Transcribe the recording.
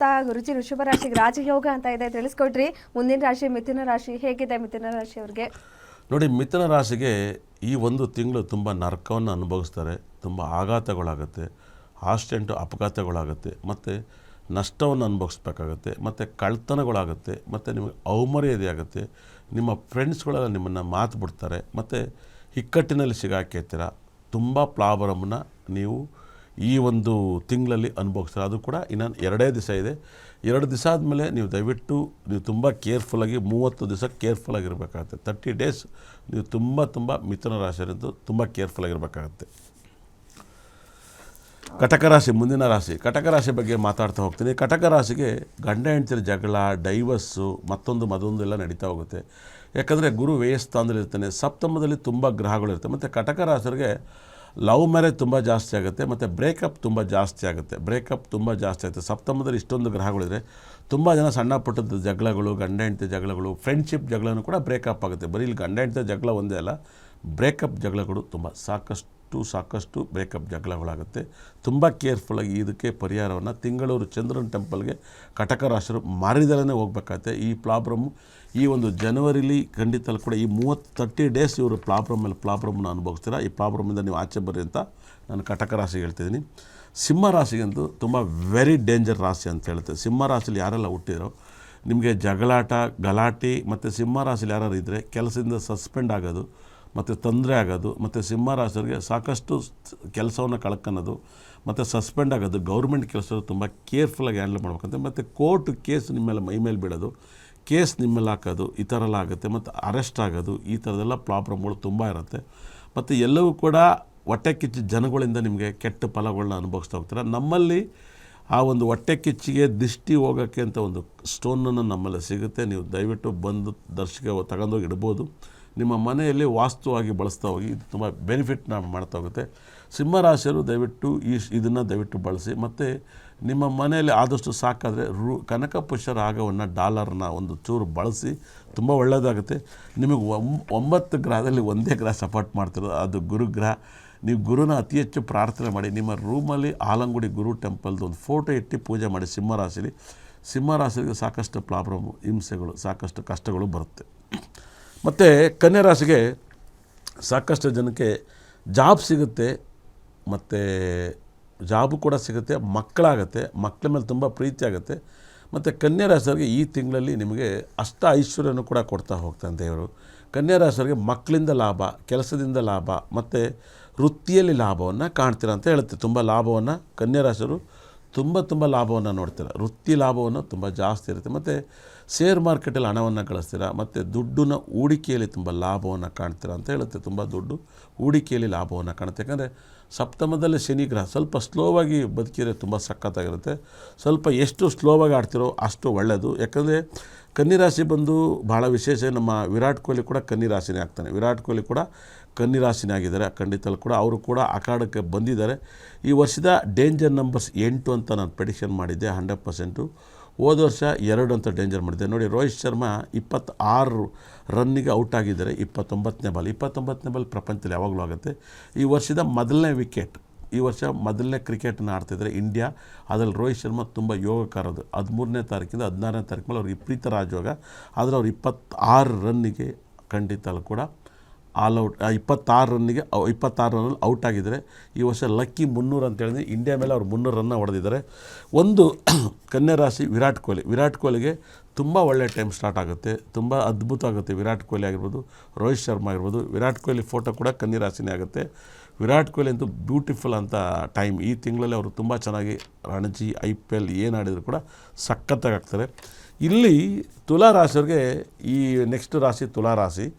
ಗುರುಜಿ ವೃಷಭ ರಾಶಿಗೆ ರಾಜಯೋಗ ಅಂತ ಇದೆ, ತಿಳಿಸ್ಕೊಟ್ರಿ. ಮುಂದಿನ ರಾಶಿ ಮಿಥುನ ರಾಶಿ ಹೇಗಿದೆ? ಮಿಥುನ ರಾಶಿ ಅವ್ರಿಗೆ ನೋಡಿ, ಮಿಥುನ ರಾಶಿಗೆ ಈ ಒಂದು ತಿಂಗಳು ತುಂಬ ನರಕವನ್ನು ಅನುಭವಿಸ್ತಾರೆ. ತುಂಬ ಆಘಾತಗಳಾಗುತ್ತೆ, ಆಕ್ಸಿಡೆಂಟು ಅಪಘಾತಗಳಾಗುತ್ತೆ, ಮತ್ತು ನಷ್ಟವನ್ನು ಅನುಭವಿಸ್ಬೇಕಾಗತ್ತೆ, ಮತ್ತು ಕಳ್ತನಗಳಾಗುತ್ತೆ, ಮತ್ತು ನಿಮಗೆ ಅವಮರ್ಯಾದೆ ಆಗುತ್ತೆ. ನಿಮ್ಮ ಫ್ರೆಂಡ್ಸ್ಗಳೆಲ್ಲ ನಿಮ್ಮನ್ನು ಮಾತು ಬಿಡ್ತಾರೆ, ಮತ್ತು ಇಕ್ಕಟ್ಟಿನಲ್ಲಿ ಸಿಗಾಕಿರ್ತೀರ. ತುಂಬ ಪ್ರಾಬ್ಲಮನ್ನು ನೀವು ಈ ಒಂದು ತಿಂಗಳಲ್ಲಿ ಅನುಭವಿಸ್ತಾರೆ. ಅದು ಕೂಡ ಇನ್ನು 2 ದಿವಸ ಇದೆ. 2 ದಿವಸ ಆದಮೇಲೆ ನೀವು ದಯವಿಟ್ಟು ನೀವು ತುಂಬ ಕೇರ್ಫುಲ್ಲಾಗಿ 30 ದಿವಸ ಕೇರ್ಫುಲ್ಲಾಗಿರಬೇಕಾಗುತ್ತೆ. 30 ಡೇಸ್ ನೀವು ತುಂಬ ಮಿಥುನ ರಾಶಿಯಂತೂ ತುಂಬ ಕೇರ್ಫುಲ್ಲಾಗಿರಬೇಕಾಗತ್ತೆ. ಕಟಕ ರಾಶಿ ಮುಂದಿನ ರಾಶಿ. ಕಟಕ ರಾಶಿ ಬಗ್ಗೆ ಮಾತಾಡ್ತಾ ಹೋಗ್ತೀನಿ. ಕಟಕ ರಾಶಿಗೆ ಗಂಡ ಹೆಂಡತಿರ ಜಗಳ, ಡೈವರ್ಸು, ಮತ್ತೊಂದು ಎಲ್ಲ ನಡೀತಾ ಹೋಗುತ್ತೆ. ಯಾಕಂದರೆ ಗುರು ವ್ಯಯಸ್ಥಾನದಲ್ಲಿರ್ತಾನೆ, ಸಪ್ತಮದಲ್ಲಿ ತುಂಬ ಗ್ರಹಗಳಿರ್ತವೆ. ಮತ್ತು ಕಟಕ ರಾಶಿಯರಿಗೆ ಲವ್ ಮ್ಯಾರೇಜ್ ತುಂಬ ಜಾಸ್ತಿ ಆಗುತ್ತೆ, ಮತ್ತು ಬ್ರೇಕಪ್ ತುಂಬ ಜಾಸ್ತಿ ಆಗುತ್ತೆ. ಸಪ್ತಮದಲ್ಲಿ ಇಷ್ಟೊಂದು ಗ್ರಹಗಳಿದ್ರೆ ತುಂಬ ಜನ ಸಣ್ಣ ಪುಟ್ಟದ ಜಗಳಗಳು, ಗಂಡ ಹೆಂಡತಿ ಜಗಳಗಳು, ಫ್ರೆಂಡ್ಶಿಪ್ ಜಗಳನೂ ಕೂಡ ಬ್ರೇಕಪ್ ಆಗುತ್ತೆ. ಬರೀ ಇಲ್ಲಿ ಗಂಡ ಹೆಂಡತಿ ಜಗಳ ಒಂದೇ ಅಲ್ಲ, ಬ್ರೇಕಪ್ ಜಗಳಗಳು ತುಂಬ ಸಾಕಷ್ಟು ಬ್ರೇಕಪ್ ಜಗಳಗಳಾಗುತ್ತೆ. ತುಂಬ ಕೇರ್ಫುಲ್ಲಾಗಿ ಇದಕ್ಕೆ ಪರಿಹಾರವನ್ನು ತಿಂಗಳೂರು ಚಂದ್ರನ ಟೆಂಪಲ್ಗೆ ಕಟಕ ರಾಶಿಯರು ಮಾರಿದಲ್ಲೇ ಹೋಗ್ಬೇಕಾಗತ್ತೆ. ಈ ಪ್ರಾಬ್ಲಮ್ಮು ಈ ಒಂದು ಜನವರಿಲಿ ಖಂಡಿತ ಕೂಡ ಈ 30 ಡೇಸ್ ಇವರು ಪ್ರಾಬ್ಲಮ್ನ ಅನುಭವಿಸ್ತೀರ. ಈ ಪ್ರಾಬ್ಲಮಿಂದ ನೀವು ಆಚೆ ಬರ್ರಿ ಅಂತ ನಾನು ಕಟಕ ರಾಶಿಗೆ ಹೇಳ್ತಿದ್ದೀನಿ. ಸಿಂಹ ರಾಶಿಗಂತೂ ತುಂಬ ವೆರಿ ಡೇಂಜರ್ ರಾಶಿ ಅಂತ ಹೇಳುತ್ತೆ. ಸಿಂಹ ರಾಶಿಯಲ್ಲಿ ಯಾರೆಲ್ಲ ಹುಟ್ಟಿರೋ ನಿಮಗೆ ಜಗಳಾಟ, ಗಲಾಟೆ, ಮತ್ತು ಸಿಂಹ ರಾಶಿಯಲ್ಲಿ ಯಾರು ಇದ್ದರೆ ಕೆಲಸದಿಂದ ಸಸ್ಪೆಂಡ್ ಆಗೋದು, ಮತ್ತು ತೊಂದರೆ ಆಗೋದು, ಮತ್ತು ಸಿಂಹ ರಾಶಿಯವರಿಗೆ ಸಾಕಷ್ಟು ಕೆಲಸವನ್ನು ಕಳ್ಕೊಳ್ಳೋದು, ಮತ್ತು ಸಸ್ಪೆಂಡ್ ಆಗೋದು, ಗೌರ್ಮೆಂಟ್ ಕೆಲಸ ತುಂಬ ಕೇರ್ಫುಲ್ಲಾಗಿ ಹ್ಯಾಂಡಲ್ ಮಾಡ್ಬೇಕಂತೆ. ಮತ್ತು ಕೋರ್ಟ್ ಕೇಸ್ ನಿಮ್ಮ ಮೇಲೆ ಬೀಳೋದು, ಕೇಸ್ ನಿಮ್ಮ ಮೇಲೆ ಹಾಕೋದು, ಈ ಥರ ಎಲ್ಲ ಆಗುತ್ತೆ. ಮತ್ತು ಅರೆಸ್ಟ್ ಆಗೋದು, ಈ ಥರದ್ದೆಲ್ಲ ಪ್ರಾಬ್ಲಮ್ಗಳು ತುಂಬ ಇರುತ್ತೆ. ಮತ್ತು ಎಲ್ಲವೂ ಕೂಡ ಹೊಟ್ಟೆ ಕಿಚ್ಚು ಜನಗಳಿಂದ ನಿಮಗೆ ಕೆಟ್ಟ ಫಲಗಳನ್ನ ಅನುಭವಿಸ್ತಾ ಹೋಗ್ತಾರೆ. ನಮ್ಮಲ್ಲಿ ಆ ಒಂದು ಹೊಟ್ಟೆ ಕಿಚ್ಚಿಗೆ ದಿಷ್ಟಿ ಹೋಗೋಕ್ಕೆ ಅಂತ ಒಂದು ಸ್ಟೋನನ್ನು ನಮ್ಮಲ್ಲಿ ಸಿಗುತ್ತೆ. ನೀವು ದಯವಿಟ್ಟು ಬಂದು ದರ್ಶಕ ತಗೊಂಡೋಗಿ ಇಡ್ಬೋದು. ನಿಮ್ಮ ಮನೆಯಲ್ಲಿ ವಾಸ್ತುವಾಗಿ ಬಳಸ್ತಾ ಹೋಗಿ ಇದು ತುಂಬ ಬೆನಿಫಿಟ್ನ ಮಾಡ್ತಾ ಹೋಗುತ್ತೆ. ಸಿಂಹರಾಶಿಯರು ದಯವಿಟ್ಟು ಇದನ್ನು ದಯವಿಟ್ಟು ಬಳಸಿ. ಮತ್ತು ನಿಮ್ಮ ಮನೆಯಲ್ಲಿ ಆದಷ್ಟು ಸಾಕಾದರೆ ಕನಕಪುಷ್ಯ ರಾಗವನ್ನು ಡಾಲರ್ನ ಒಂದು ಚೂರು ಬಳಸಿ, ತುಂಬ ಒಳ್ಳೆಯದಾಗುತ್ತೆ. ನಿಮಗೆ 9 ಗ್ರಹದಲ್ಲಿ ಒಂದೇ ಗ್ರಹ ಸಪೋರ್ಟ್ ಮಾಡ್ತಿರೋದು, ಅದು ಗುರುಗ್ರಹ. ನೀವು ಗುರುನ ಅತಿ ಹೆಚ್ಚು ಪ್ರಾರ್ಥನೆ ಮಾಡಿ. ನಿಮ್ಮ ರೂಮಲ್ಲಿ ಆಲಂಗುಡಿ ಗುರು ಟೆಂಪಲ್ದು ಒಂದು ಫೋಟೋ ಇಟ್ಟು ಪೂಜೆ ಮಾಡಿ. ಸಿಂಹರಾಶಿಗೆ ಸಾಕಷ್ಟು ಪ್ರಾಬ್ಲಮ್ಮು, ಹಿಂಸೆಗಳು, ಸಾಕಷ್ಟು ಕಷ್ಟಗಳು ಬರುತ್ತೆ. ಮತ್ತು ಕನ್ಯಾ ರಾಶಿಗೆ ಸಾಕಷ್ಟು ಜನಕ್ಕೆ ಜಾಬ್ ಸಿಗುತ್ತೆ, ಮತ್ತು ಜಾಬು ಕೂಡ ಸಿಗುತ್ತೆ, ಮಕ್ಕಳಾಗುತ್ತೆ, ಮಕ್ಕಳ ಮೇಲೆ ತುಂಬ ಪ್ರೀತಿ ಆಗುತ್ತೆ. ಮತ್ತು ಕನ್ಯಾ ರಾಶಿಯವರಿಗೆ ಈ ತಿಂಗಳಲ್ಲಿ ನಿಮಗೆ ಅಷ್ಟ ಐಶ್ವರ್ಯನೂ ಕೂಡ ಕೊಡ್ತಾ ಹೋಗ್ತಾನೆ ದೇವರು. ಕನ್ಯಾ ರಾಶಿಯವರಿಗೆ ಮಕ್ಕಳಿಂದ ಲಾಭ, ಕೆಲಸದಿಂದ ಲಾಭ, ಮತ್ತು ವೃತ್ತಿಯಲ್ಲಿ ಲಾಭವನ್ನು ಕಾಣ್ತೀರ ಅಂತ ಹೇಳುತ್ತೆ. ತುಂಬ ಲಾಭವನ್ನು ಕನ್ಯಾ ರಾಶಿಯವರು ತುಂಬ ಲಾಭವನ್ನು ನೋಡ್ತೀರ. ವೃತ್ತಿ ಲಾಭವನ್ನು ತುಂಬ ಜಾಸ್ತಿ ಇರುತ್ತೆ. ಮತ್ತು ಶೇರ್ ಮಾರ್ಕೆಟಲ್ಲಿ ಹಣವನ್ನು ಗಳಿಸ್ತೀರ, ಮತ್ತು ದುಡ್ಡನ್ನ ಹೂಡಿಕೆಯಲ್ಲಿ ತುಂಬ ಲಾಭವನ್ನು ಕಾಣ್ತೀರ ಅಂತ ಹೇಳುತ್ತೆ. ತುಂಬ ದುಡ್ಡು ಹೂಡಿಕೆಯಲ್ಲಿ ಲಾಭವನ್ನು ಕಾಣುತ್ತೆ. ಯಾಕಂದರೆ ಸಪ್ತಮದಲ್ಲಿ ಶನಿ ಗ್ರಹ ಸ್ವಲ್ಪ ಸ್ಲೋವಾಗಿ ಬದುಕಿದ್ರೆ ತುಂಬ ಸಖತ್ತಾಗಿರುತ್ತೆ. ಸ್ವಲ್ಪ ಎಷ್ಟು ಸ್ಲೋವಾಗಿ ಆಡ್ತಿರೋ ಅಷ್ಟು ಒಳ್ಳೆಯದು. ಯಾಕಂದರೆ ಕನ್ಯಾ ರಾಶಿ ಬಂದು ಭಾಳ ವಿಶೇಷ. ನಮ್ಮ ವಿರಾಟ್ ಕೊಹ್ಲಿ ಕೂಡ ಕನ್ಯಾ ರಾಶಿನೇ ಆಗ್ತಾನೆ. ವಿರಾಟ್ ಕೊಹ್ಲಿ ಕೂಡ ಕನ್ಯಾ ರಾಶಿನೇ ಆಗಿದ್ದಾರೆ. ಖಂಡಿತಲ್ಲೂ ಕೂಡ ಅವರು ಕೂಡ ಅಖಾಡಕ್ಕೆ ಬಂದಿದ್ದಾರೆ. ಈ ವರ್ಷದ ಡೇಂಜರ್ ನಂಬರ್ಸ್ 8 ಅಂತ ನಾನು ಪ್ರೆಡಿಕ್ಷನ್ ಮಾಡಿದ್ದೆ 100%. ಹೋದ ವರ್ಷ 2 ಅಂತ ಡೇಂಜರ್ ಮಾಡಿದ್ದೆ. ನೋಡಿ, ರೋಹಿತ್ ಶರ್ಮಾ 26 ರನ್ನಿಗೆ ಔಟ್ ಆಗಿದ್ದಾರೆ 29ನೇ ಬಾಲ್. 29ನೇ ಬಾಲ್ ಪ್ರಪಂಚದಲ್ಲಿ ಯಾವಾಗಲೂ ಆಗುತ್ತೆ. ಈ ವರ್ಷದ ಮೊದಲನೇ ವಿಕೆಟ್, ಈ ವರ್ಷ ಮೊದಲನೇ ಕ್ರಿಕೆಟನ್ನು ಆಡ್ತಿದ್ದಾರೆ ಇಂಡಿಯಾ. ಅದರಲ್ಲಿ ರೋಹಿತ್ ಶರ್ಮಾ ತುಂಬ ಯೋಗಕಾರದು. 13ನೇ ತಾರೀಕಿಂದ 16ನೇ ತಾರೀಕು ಮೇಲೆ ಅವ್ರಿಗೆ ವಿಪರೀತ ರಾಜಯೋಗ. ಆದರೆ ಅವ್ರು 26 ರನ್ನಿಗೆ ಖಂಡಿತಲ್ಲೂ ಕೂಡ ಔಟ್, 26 ರನ್ನಲ್ಲಿ ಔಟ್ ಆಗಿದ್ದಾರೆ. ಈ ವರ್ಷ ಲಕ್ಕಿ 300 ಅಂತ ಹೇಳಿದ್ರೆ ಇಂಡಿಯಾ ಮೇಲೆ ಅವ್ರು 300 ರನ್ನ ಹೊಡೆದಿದ್ದಾರೆ. ಒಂದು ಕನ್ಯಾ ರಾಶಿ ವಿರಾಟ್ ಕೊಹ್ಲಿಗೆ ತುಂಬ ಒಳ್ಳೆಯ ಟೈಮ್ ಸ್ಟಾರ್ಟ್ ಆಗುತ್ತೆ, ತುಂಬ ಅದ್ಭುತ ಆಗುತ್ತೆ. ವಿರಾಟ್ ಕೊಹ್ಲಿ ಆಗಿರ್ಬೋದು, ರೋಹಿತ್ ಶರ್ಮಾ ಆಗಿರ್ಬೋದು. ವಿರಾಟ್ ಕೊಹ್ಲಿ ಫೋಟೋ ಕೂಡ ಕನ್ಯಾ ರಾಶಿನೇ ಆಗುತ್ತೆ. ವಿರಾಟ್ ಕೊಹ್ಲಿ ಅಂತೂ ಬ್ಯೂಟಿಫುಲ್ ಅಂತ ಟೈಮ್. ಈ ತಿಂಗಳಲ್ಲಿ ಅವರು ತುಂಬ ಚೆನ್ನಾಗಿ ರಣಜಿ, IPL ಏನು ಆಡಿದ್ರು ಕೂಡ ಸಖತ್ತಾಗಿ ಆಗ್ತಾರೆ. ಇಲ್ಲಿ ತುಲಾ ರಾಶಿಯವ್ರಿಗೆ ಈ ನೆಕ್ಸ್ಟ್ ರಾಶಿ ತುಲಾ ರಾಶಿ.